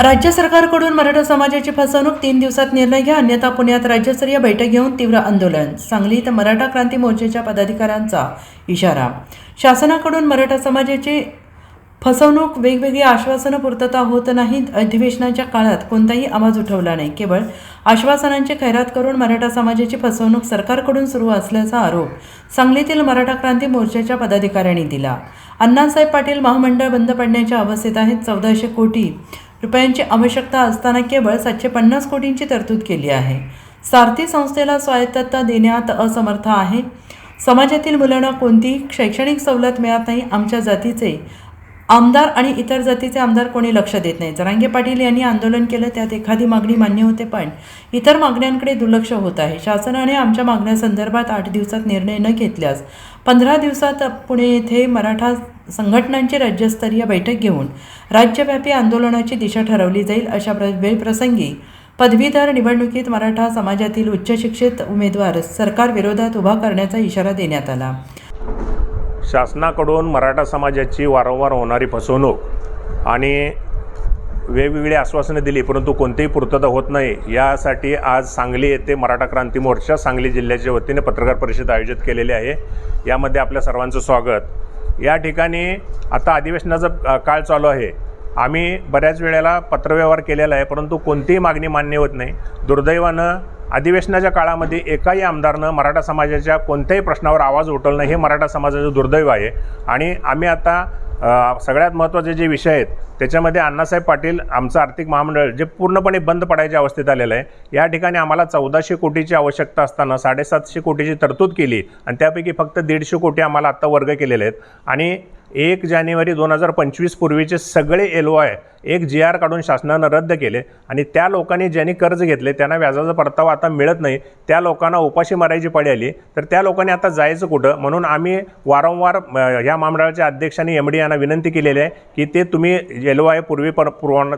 राज्य सरकारकडून मराठा समाजाची फसवणूक 3 दिवसात निर्णय घ्या, अन्यथा पुण्यात राज्यस्तरीय बैठक घेऊन तीव्र आंदोलन. सांगलीत मराठा क्रांती मोर्चाच्या पदाधिकाऱ्यांचा इशारा. शासनाकडून मराठा समाजाची फसवणूक, वेगवेगळी आश्वासनं पूर्तता होत नाहीत. अधिवेशनाच्या काळात कोणताही आवाज उठवला नाही. केवळ आश्वासनांची खैरात करून मराठा समाजाची फसवणूक सरकारकडून सुरू असल्याचा आरोप सांगलीतील मराठा क्रांती मोर्चाच्या पदाधिकाऱ्यांनी दिला. अण्णासाहेब पाटील महामंडळ बंद पडण्याच्या अवस्थेत आहेत. 1400 कोटी रुपयांची आवश्यकता असताना केवळ 750 कोटींची तरतूद केली आहे. सारथी संस्थेला स्वायत्तता देण्यात असमर्थ आहे. समाजातील मुलांना कोणतीही शैक्षणिक सवलत मिळत नाही. आमच्या जातीचे आमदार आणि इतर जातीचे आमदार कोणी लक्ष देत नाही. जरांगे पाटील यांनी आंदोलन केलं, त्यात एखादी मागणी मान्य होते, पण इतर मागण्यांकडे दुर्लक्ष होत आहे. शासनाने आमच्या मागण्यासंदर्भात 8 दिवसात निर्णय न घेतल्यास 15 दिवसात पुणे येथे मराठा संघटनांची राज्यस्तरीय बैठक घेऊन राज्यव्यापी आंदोलनाची दिशा ठरवली जाईल. अशा वेळप्रसंगी पदवीधर निवडणुकीत मराठा समाजातील उच्च शिक्षित उमेदवार सरकारविरोधात उभा करण्याचा इशारा देण्यात आला. शासनाकडून मराठा समाजाची वारंवार होणारी फसवणूक आणि वेगवेगळी आश्वासनं दिली, परंतु कोणतीही पूर्तता होत नाही. यासाठी आज सांगली येथे मराठा क्रांती मोर्चा सांगली जिल्ह्याच्या वतीने पत्रकार परिषद आयोजित केलेली आहे. यामध्ये आपल्या सर्वांचं स्वागत. या ठिकाणी आता अधिवेशनाचा काळ चालू आहे. आम्ही बऱ्याच वेळेला पत्रव्यवहार केलेला आहे, परंतु कोणतीही मागणी मान्य होत नाही. दुर्दैवानं अधिवेशनाच्या काळामध्ये एकाही आमदारनं मराठा समाजाच्या कोणत्याही प्रश्नावर आवाज उठवला नाही. हे मराठा समाजाचं दुर्दैव आहे. आणि आम्ही आता सगळ्यात महत्त्वाचे जे विषय आहेत त्याच्यामध्ये अण्णासाहेब पाटील आमचं आर्थिक महामंडळ जे पूर्णपणे बंद पडायच्या अवस्थेत आलेलं आहे. या ठिकाणी आम्हाला 1400 कोटीची आवश्यकता असताना 750 कोटीची तरतूद केली आणि त्यापैकी फक्त 150 कोटी आम्हाला आत्ता वर्ग केलेले आहेत. आणि 1 जानेवारी 2025 पूर्वीचे सगळे LOI एक GR काढून शासनानं रद्द केले आणि त्या लोकांनी ज्यांनी कर्ज घेतले त्यांना व्याजाचा परतावा आता मिळत नाही. त्या लोकांना उपाशी मारायची पाळी आली. तर त्या लोकांनी आता जायचं कुठं? म्हणून आम्ही वारंवार या महामंडळाच्या अध्यक्षांनी MD यांना विनंती केलेली आहे की ते तुम्ही LOI पूर्वी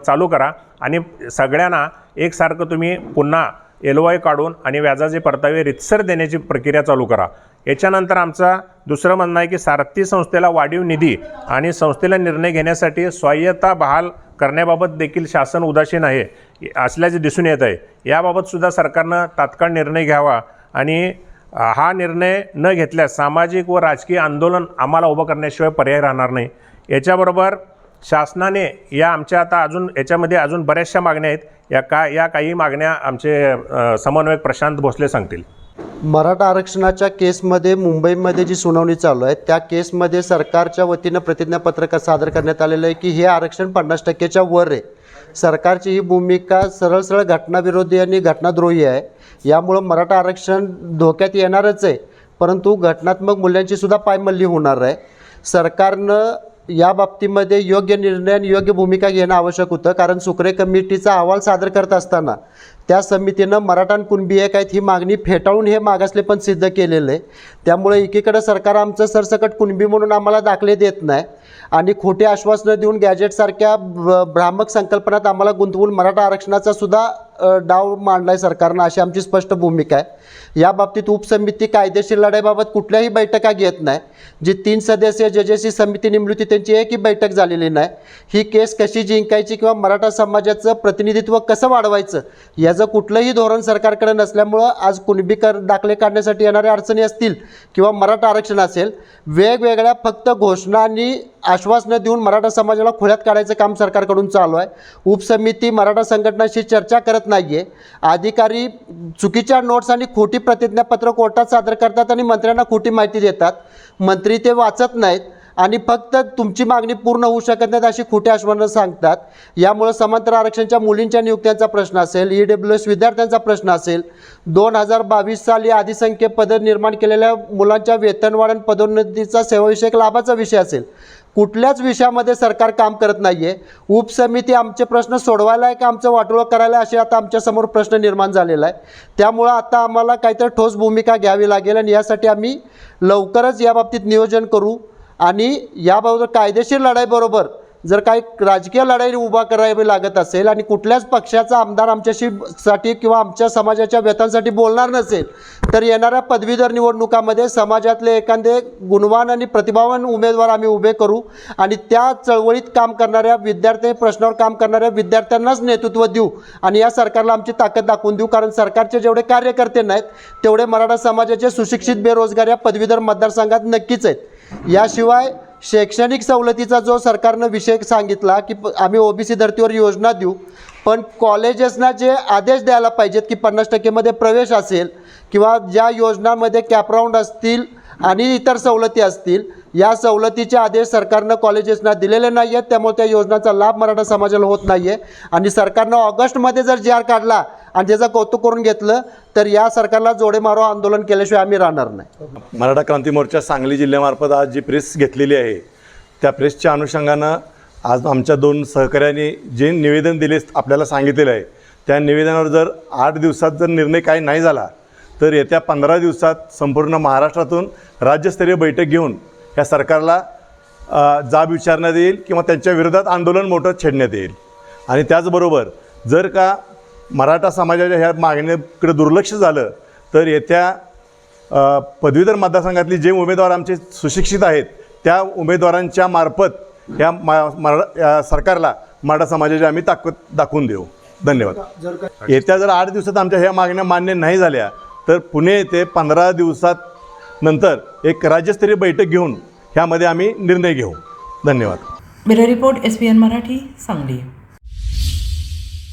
चालू करा आणि सगळ्यांना एकसारखं तुम्ही पुन्हा LOI काढून आणि व्याजाचे परतावे रितसर देण्याची प्रक्रिया चालू करा. याच्यानंतर आमचा दुसरं म्हणणं आहे की सारथी संस्थेला वाढीव निधी आणि संस्थेला निर्णय घेण्यासाठी स्वायत्तता बहाल करण्याबाबत देखील शासन उदासीन आहे असल्याचे दिसून येत आहे. याबाबतसुद्धा सरकारनं तात्काळ निर्णय घ्यावा आणि हा निर्णय न घेतल्यास सामाजिक व राजकीय आंदोलन आम्हाला उभं करण्याशिवाय पर्याय राहणार नाही. याच्याबरोबर शासनाने आमच्या आता याच्यामध्ये अजून बऱ्याचशा मागण्या आहेत. या काही मागण्या आमचे समन्वयक प्रशांत भोसले सांगतील. मराठा आरक्षणाच्या केसमध्ये मुंबईमध्ये जी सुनावणी चालू आहे त्या केसमध्ये सरकारच्या वतीनं प्रतिज्ञापत्रक सादर करण्यात आलेलं आहे की हे आरक्षण 50%च्या वर आहे. सरकारची ही भूमिका सरळ घटनाविरोधी आणि घटनाद्रोही आहे. यामुळं मराठा आरक्षण धोक्यात येणारच आहे, परंतु घटनात्मक मूल्यांची सुद्धा पायमल्ली होणार आहे. सरकारनं या बाबतीमध्ये योग्य निर्णय आणि योग्य भूमिका घेणं आवश्यक होतं, कारण सुक्रे कमिटीचा अहवाल सादर करत असताना त्या समितीनं मराठा आणि कुणबी एक आहेत ही मागणी फेटाळून हे मागासलेपण सिद्ध केलेलं आहे. त्यामुळे एकीकडे सरकार आमचं सरसकट कुणबी म्हणून आम्हाला दाखले देत नाही आणि खोटी आश्वासनं देऊन गॅजेटसारख्या भ्रामक संकल्पनात आम्हाला गुंतवून मराठा आरक्षणाचा सुद्धा डाव मांडला आहे सरकारनं, अशी आमची स्पष्ट भूमिका आहे. या बाबतीत उपसमिती कायदेशीर लढाईबाबत कुठल्याही बैठका घेत नाही. जी 3 सदस्यीय जजेसची समिती नेमली होती त्यांची एकही बैठक झालेली नाही. ही केस कशी जिंकायची किंवा मराठा समाजाचं प्रतिनिधित्व कसं वाढवायचं याचं कुठलंही धोरण सरकारकडे नसल्यामुळं आज कुणबी दाखले काढण्यासाठी येणाऱ्या अडचणी असतील किंवा मराठा आरक्षण असेल, वेगवेगळ्या फक्त घोषणा आणि आश्वासनं देऊन मराठा समाजाला खोळ्यात काढायचं काम सरकारकडून चालू आहे. उपसमिती मराठा संघटनाशी चर्चा करत नाही आहे. अधिकारी चुकीच्या नोट्स आणि खोटी प्रतिज्ञापत्र कोर्टात सादर करतात आणि मंत्र्यांना खोटी माहिती देतात. मंत्री ते वाचत नाहीत आणि फक्त तुमची मागणी पूर्ण होऊ शकत नाहीत अशी खोटी आश्वासनं सांगतात. यामुळे समांतर आरक्षणच्या मुलींच्या नियुक्त्यांचा प्रश्न असेल, EWS विद्यार्थ्यांचा प्रश्न असेल, 2022 साली अधिसंख्य पदं निर्माण केलेल्या मुलांच्या वेतनवाढ आणि पदोन्नतीचा सेवाविषयक लाभाचा विषय असेल, कुठल्याच विषयामध्ये सरकार काम करत नाही आहे. उपसमिती आमचे प्रश्न सोडवायला आहे का आमचं वाटोळं करायला असे आता आमच्यासमोर प्रश्न निर्माण झालेला आहे. त्यामुळं आता आम्हाला काहीतरी ठोस भूमिका घ्यावी लागेल आणि यासाठी आम्ही लवकरच याबाबतीत नियोजन करू आणि याबाबत कायदेशीर लढाईबरोबर जर काही राजकीय लढाई उभा करावी लागत असेल आणि कुठल्याच पक्षाचा आमदार आमच्याशी साठी किंवा आमच्या समाजाच्या व्यथांसाठी बोलणार नसेल तर येणाऱ्या पदवीधर निवडणुकामध्ये समाजातले एखादे गुणवान आणि प्रतिभावान उमेदवार आम्ही उभे करू आणि त्या चळवळीत काम करणाऱ्या विद्यार्थी प्रश्नावर काम करणाऱ्या विद्यार्थ्यांनाच नेतृत्व देऊ आणि या सरकारला आमची ताकद दाखवून देऊ. कारण सरकारचे जेवढे कार्यकर्ते नाहीत तेवढे मराठा समाजाचे सुशिक्षित बेरोजगार या पदवीधर मतदारसंघात नक्कीच आहेत. याशिवाय शैक्षणिक सवलतीचा जो सरकारनं विषय सांगितला की आम्ही ओबीसी धर्तीवर योजना देऊ, पण कॉलेजेसना जे आदेश द्यायला पाहिजेत की 50% मध्ये प्रवेश असेल किंवा ज्या योजनांमध्ये कॅपराऊंड असतील आणि इतर सवलती असतील, या सवलतीचे आदेश सरकारनं कॉलेजेसना दिलेले नाही आहेत. त्यामुळे त्या योजनांचा लाभ मराठा समाजाला होत नाही आहे आणि सरकारनं ऑगस्टमध्ये जर जी आर काढला आणि त्याचं कौतुक करून घेतलं तर या सरकारला जोडे मारो आंदोलन केल्याशिवाय आम्ही राहणार नाही. मराठा क्रांती मोर्चा सांगली जिल्ह्यामार्फत आज जी प्रेस घेतलेली आहे त्या प्रेसच्या अनुषंगानं आज आमच्या 2 सहकाऱ्यांनी जे निवेदन दिले आपल्याला सांगितलेलं आहे त्या निवेदनावर जर 8 दिवसात जर निर्णय काही नाही झाला तर येत्या 15 दिवसात संपूर्ण महाराष्ट्रातून राज्यस्तरीय बैठक घेऊन या सरकारला जाब विचारण्यात येईल किंवा त्यांच्या विरोधात आंदोलन मोठं छेडण्यात येईल. आणि त्याचबरोबर जर का मराठा समाजाच्या ह्या मागणीकडे दुर्लक्ष झालं तर येत्या पदवीधर मतदारसंघातली जे उमेदवार आमचे सुशिक्षित आहेत त्या उमेदवारांच्या मार्फत या सरकारला मराठा समाजाची आम्ही ताकद दाखवून देऊ. धन्यवाद. येत्या जर 8 दिवसात आमच्या ह्या मागण्या मान्य नाही झाल्या तर पुणे येथे 15 दिवसात नंतर एक राज्यस्तरीय बैठक घेऊन ह्यामध्ये आम्ही निर्णय घेऊ. धन्यवाद. Bureau report SBN Marathi Sangli.